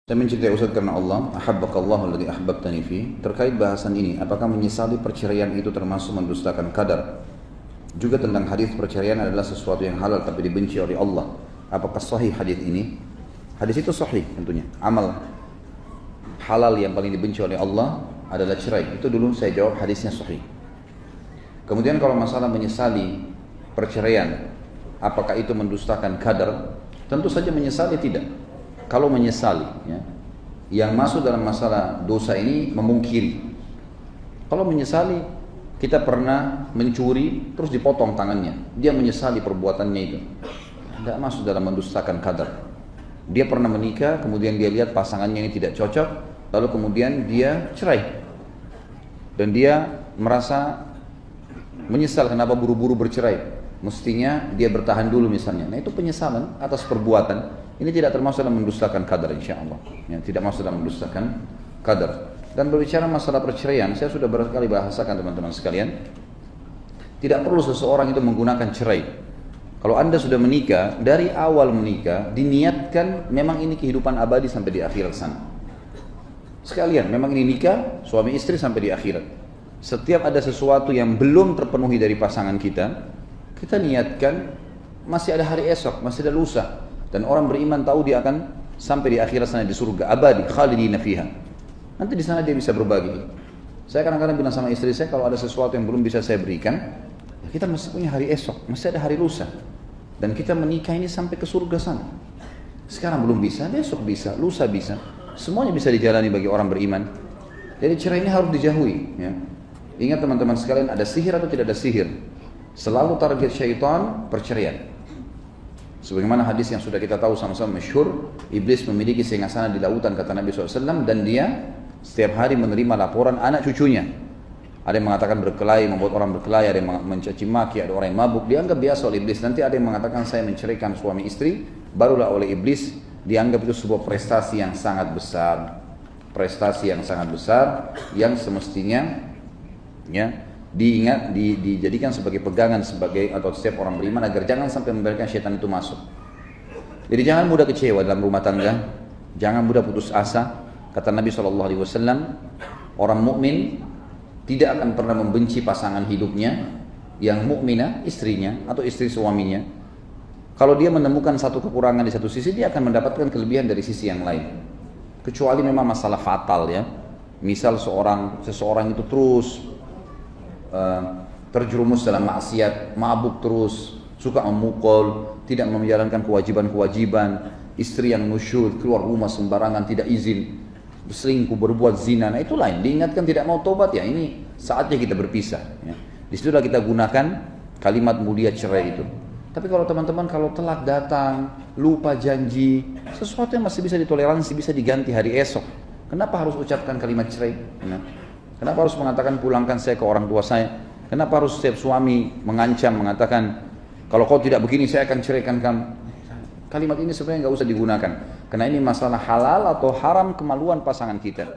Saya mencintai Ustaz karena Allah, ahabbakallahu alladhi ahbabtani fi. Terkait bahasan ini, apakah menyesali perceraian itu termasuk mendustakan qadar? Juga tentang hadis perceraian adalah sesuatu yang halal tapi dibenci oleh Allah. Apakah sahih hadis ini? Hadis itu sahih tentunya. Amal halal yang paling dibenci oleh Allah adalah cerai. Itu dulu saya jawab hadisnya sahih. Kemudian kalau masalah menyesali perceraian, apakah itu mendustakan qadar? Tentu saja menyesali tidak. Kalau menyesali, ya, yang masuk dalam masalah dosa ini memungkiri. Kalau menyesali, kita pernah mencuri terus dipotong tangannya, dia menyesali perbuatannya itu, tidak masuk dalam mendustakan qadar. Dia pernah menikah, kemudian dia lihat pasangannya ini tidak cocok, lalu kemudian dia cerai, dan dia merasa menyesal kenapa buru-buru bercerai. Mestinya dia bertahan dulu misalnya. Nah itu penyesalan atas perbuatan. Ini tidak termasuk dalam mendustakan qadar, insya Allah. Ya, tidak masuk dalam mendustakan qadar. Dan berbicara masalah perceraian, saya sudah berkali bahasakan teman-teman sekalian. Tidak perlu seseorang itu menggunakan cerai. Kalau anda sudah menikah, dari awal menikah diniatkan memang ini kehidupan abadi sampai di akhirat sana. Sekalian, memang ini nikah suami istri sampai di akhirat. Setiap ada sesuatu yang belum terpenuhi dari pasangan kita niatkan masih ada hari esok, masih ada lusa. Dan orang beriman tahu dia akan sampai di akhirat sana di surga abadi, khalidina fiha. Nanti di sana dia bisa berbagi. Saya kadang-kadang bilang sama istri saya, kalau ada sesuatu yang belum bisa saya berikan, kita masih punya hari esok, masih ada hari lusa. Dan kita menikah ini sampai ke surga sana. Sekarang belum bisa, besok bisa, lusa bisa. Semuanya bisa dijalani bagi orang beriman. Jadi cerai ini harus dijauhi, ya. Ingat teman-teman sekalian, ada sihir atau tidak ada sihir? Selalu target syaitan perceraian. Sebagaimana hadis yang sudah kita tahu sama-sama masyhur, iblis memiliki singgasana di lautan kata Nabi SAW, dan dia setiap hari menerima laporan anak cucunya. Ada yang mengatakan berkelahi, membuat orang berkelahi, ada yang mencaci maki, ada orang yang mabuk, dianggap biasa oleh iblis. Nanti ada yang mengatakan saya menceraikan suami istri, barulah oleh iblis dianggap itu sebuah prestasi yang sangat besar. Prestasi yang sangat besar yang semestinya ya dijadikan sebagai pegangan sebagai atau setiap orang beriman agar jangan sampai membiarkan syaitan itu masuk. Jadi jangan mudah kecewa dalam rumah tangga, jangan mudah putus asa. Kata Nabi SAW, orang mukmin tidak akan pernah membenci pasangan hidupnya yang mukminah, istrinya atau istri suaminya. Kalau dia menemukan satu kekurangan di satu sisi, dia akan mendapatkan kelebihan dari sisi yang lain. Kecuali memang masalah fatal, ya. Misal seseorang itu terus terjerumus dalam maksiat, mabuk terus, suka memukul, tidak menjalankan kewajiban-kewajiban, istri yang nusyud, keluar rumah sembarangan, tidak izin, berselingkuh, berbuat zina. Nah itu lain, diingatkan tidak mau tobat, ya ini saatnya kita berpisah, ya. Disitulah kita gunakan kalimat mulia cerai itu. Tapi kalau teman-teman kalau telat datang, lupa janji, sesuatu yang masih bisa ditoleransi, bisa diganti hari esok. Kenapa harus ucapkan kalimat cerai? Kenapa harus mengatakan pulangkan saya ke orang tua saya? Kenapa harus setiap suami mengancam, mengatakan kalau kau tidak begini saya akan ceraikan kamu? Kalimat ini sebenarnya nggak usah digunakan. Karena ini masalah halal atau haram kemaluan pasangan kita.